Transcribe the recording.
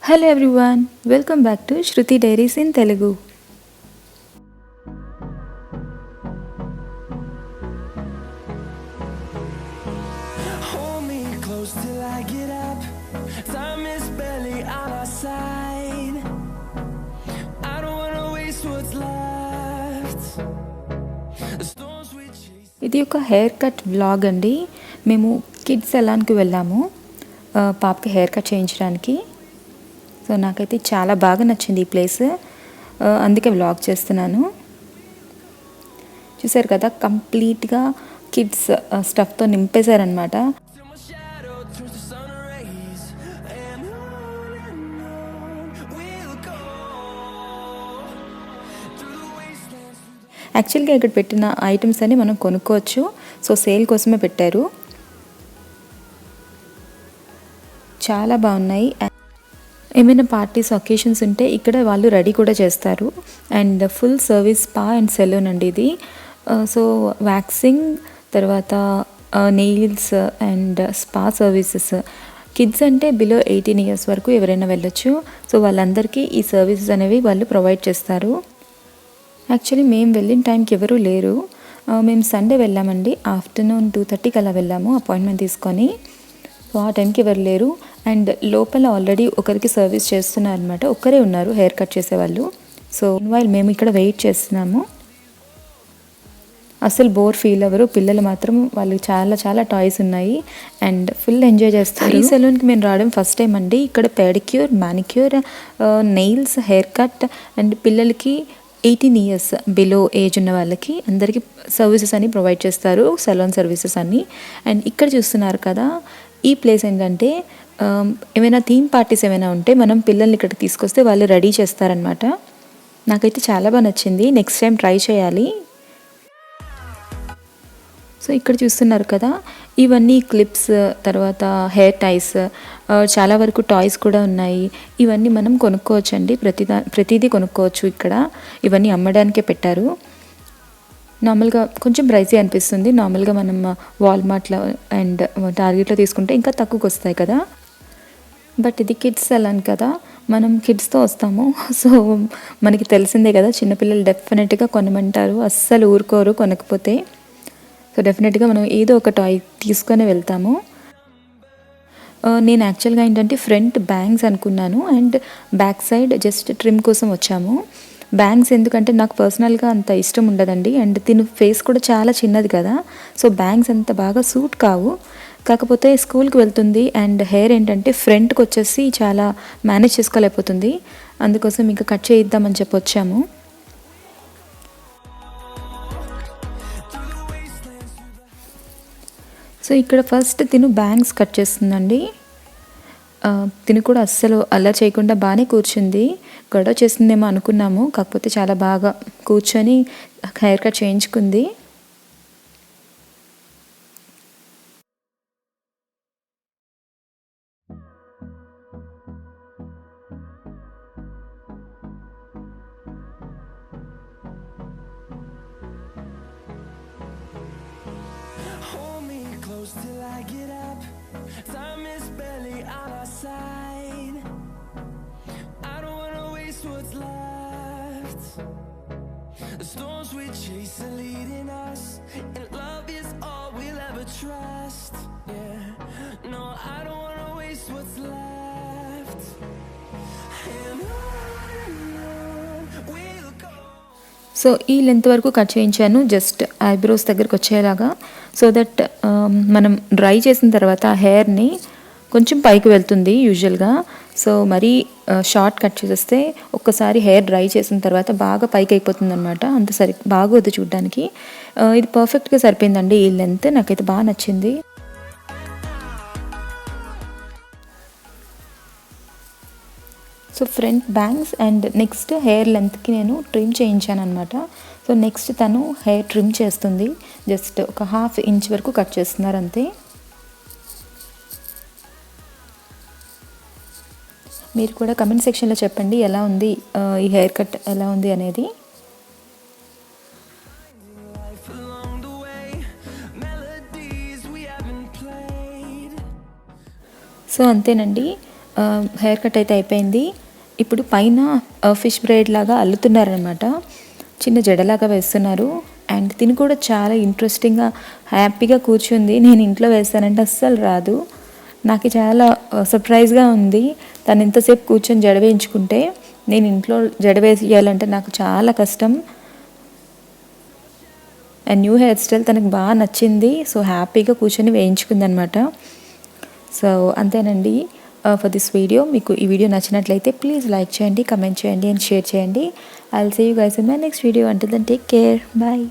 Hello everyone, welcome back to Shruthi Diaries in Telugu. Hold me close till I get up. Time is barely on our side. I don't wanna waste what's left. The storms we chase. ఇది ఒక hair cut vlog అండి. మేము kids సలాన్కి వెళ్ళాము పాపకి hair cut చేయించడానికి. So నాకైతే చాలా బాగా నచ్చింది ఈ ప్లేస్, అందుకే వ్లాగ్ చేస్తున్నాను. చూసారు కదా, కంప్లీట్గా kids స్టఫ్తో నింపేశారనమాట. Till my shadow turns to sun rays. And on we'll go. Through the wastelands. యాక్చువల్గా ఇక్కడ పెట్టిన ఐటమ్స్ అన్ని మనం కొనుక్కోవచ్చు. సో సేల్ కోసమే పెట్టారు. చాలా బాగున్నాయి. ఏమైనా పార్టీస్ ఒకేషన్స్ ఉంటే ఇక్కడ వాళ్ళు రెడీ కూడా చేస్తారు. And full service spa and salon అండి ఇది. సో వ్యాక్సింగ్, తర్వాత nails and spa services. Kids అంటే బిలో 18 years వరకు ఎవరైనా వెళ్ళొచ్చు. సో వాళ్ళందరికీ ఈ సర్వీసెస్ అనేవి వాళ్ళు ప్రొవైడ్ చేస్తారు. యాక్చువల్లీ మేము వెళ్ళిన టైంకి ఎవరూ లేరు. మేము సండే వెళ్ళామండి. ఆఫ్టర్నూన్ 2:30కి అలా వెళ్ళాము అపాయింట్మెంట్ తీసుకొని. సో ఆ టైంకి ఎవరు లేరు. అండ్ లోపల ఆల్రెడీ ఒకరికి సర్వీస్ చేస్తున్నారనమాట. ఒక్కరే ఉన్నారు హెయిర్ కట్ చేసేవాళ్ళు. సో వైల్ మేము ఇక్కడ వెయిట్ చేస్తున్నాము. అసలు బోర్ ఫీల్ అవ్వరు. పిల్లలు మాత్రం వాళ్ళకి చాలా చాలా టాయ్స్ ఉన్నాయి అండ్ ఫుల్ ఎంజాయ్ చేస్తారు. ఈ సెలూన్కి మేము రావడం ఫస్ట్ టైం అండి. ఇక్కడ pedicure, manicure, nails, hair cut and పిల్లలకి 18 years బిలో ఏజ్ ఉన్న వాళ్ళకి అందరికీ సర్వీసెస్ అని ప్రొవైడ్ చేస్తారు, సెలూన్ సర్వీసెస్ అన్నీ. అండ్ ఇక్కడ చూస్తున్నారు కదా, ఈ ప్లేస్ ఏంటంటే ఏమైనా థీమ్ పార్టీస్ ఏమైనా ఉంటే మనం పిల్లల్ని ఇక్కడికి తీసుకొస్తే వాళ్ళు రెడీ చేస్తారనమాట. నాకైతే చాలా బాగా నచ్చింది. నెక్స్ట్ టైం ట్రై చేయాలి. సో ఇక్కడ చూస్తున్నారు కదా, ఇవన్నీ క్లిప్స్, తర్వాత హెయిర్ టైస్, చాలా వరకు టాయ్స్ కూడా ఉన్నాయి. ఇవన్నీ మనం కొనుక్కోవచ్చు అండి. ప్రతిదీ కొనుక్కోవచ్చు ఇక్కడ. ఇవన్నీ అమ్మడానికే పెట్టారు. నార్మల్గా కొంచెం ప్రైసీ అనిపిస్తుంది. నార్మల్గా మనం వాల్మార్ట్లో అండ్ టార్గెట్లో తీసుకుంటే ఇంకా తక్కువకి వస్తాయి కదా. బట్ ఇది కిడ్స్ సలాన్ కదా, మనం కిడ్స్తో వస్తాము. సో మనకి తెలిసిందే కదా, చిన్నపిల్లలు డెఫినెట్గా కొనమంటారు, అస్సలు ఊరుకోరు కొనకపోతే. సో డెఫినెట్గా మనం ఏదో ఒక టాయ్ తీసుకొని వెళ్తాము. నేను యాక్చువల్గా ఏంటంటే ఫ్రంట్ బ్యాంగ్స్ అనుకున్నాను and back side just trim కోసం వచ్చాము. బ్యాంగ్స్ ఎందుకంటే నాకు పర్సనల్గా అంత ఇష్టం ఉండదండి. అండ్ తిను ఫేస్ కూడా చాలా చిన్నది కదా, సో బ్యాంగ్స్ అంత బాగా సూట్ కావు. కాకపోతే స్కూల్కి వెళ్తుంది అండ్ హెయిర్ ఏంటంటే ఫ్రంట్కి వచ్చేసి చాలా మేనేజ్ చేసుకోలేకపోతుంది. అందుకోసం ఇంకా కట్ చేయిద్దామని చెప్పి వచ్చాము. సో ఇక్కడ ఫస్ట్ తిను బ్యాంగ్స్ కట్ చేస్తుందండి. తిను కూడా అస్సలు అలా చేయకుండా బాగానే కూర్చుంది. గొడవ చేస్తుందేమో అనుకున్నాము, కాకపోతే చాలా బాగా కూర్చొని హెయిర్ కట్ చేయించుకుంది. Hold me close till I get up. Time is barely on our side. I don't wanna waste what's left. The storms we chase are leading us, and love is all we'll ever trust. Yeah, no, I don't wanna waste what's left. And on we'll go. So ఈ length వరకు cut చేయించాను, just eyebrows దగ్గరకు వచ్చేలాగా. So that మనం dry చేసిన తర్వాత ఆ హెయిర్ని కొంచెం పైకి వెళ్తుంది యూజువల్గా. సో మరీ షార్ట్ కట్ చేసేస్తే ఒక్కసారి హెయిర్ డ్రై చేసిన తర్వాత బాగా పైకి అయిపోతుంది అనమాట. అంత బాగోదు చూడ్డానికి. ఇది పర్ఫెక్ట్గా సరిపోయిందండి ఈ లెంత్. నాకైతే బాగా నచ్చింది. So front bangs and next hair లెంత్కి నేను ట్రిమ్ చేయించాను అనమాట. సో నెక్స్ట్ తను హెయిర్ ట్రిమ్ చేస్తుంది. జస్ట్ ఒక 1/2 inch వరకు కట్ చేస్తున్నారు అంతే. మీరు కూడా కమెంట్ సెక్షన్లో చెప్పండి ఎలా ఉంది ఈ హెయిర్ కట్ ఎలా ఉంది అనేది. Life along the way, melodies we haven't played. So అంతేనండి. హెయిర్ కట్ అయితే అయిపోయింది. ఇప్పుడు పైన ఫిష్ బ్రైడ్ లాగా అల్లుతున్నారనమాట. చిన్న జడలాగా వేస్తున్నారు. అండ్ తిని కూడా చాలా ఇంట్రెస్టింగ్గా హ్యాపీగా కూర్చుంది. నేను ఇంట్లో వేస్తానంటే అస్సలు రాదు. నాకు చాలా సర్ప్రైజ్గా ఉంది. తను ఇంతసేపు కూర్చొని జడ వేయించుకుంటే నేను ఇంట్లో జడ వేయాలంటే నాకు చాలా కష్టం. అండ్ న్యూ హెయిర్ స్టైల్ తనకు బాగా నచ్చింది. సో హ్యాపీగా కూర్చొని వేయించుకుంది అనమాట. సో అంతేనండి ఫర్ దిస్ వీడియో. మీకు ఈ వీడియో నచ్చినట్లయితే ప్లీజ్ లైక్ చేయండి, కమెంట్ చేయండి అండ్ షేర్ చేయండి. I will see you guys in my next video. Until then take care. Bye.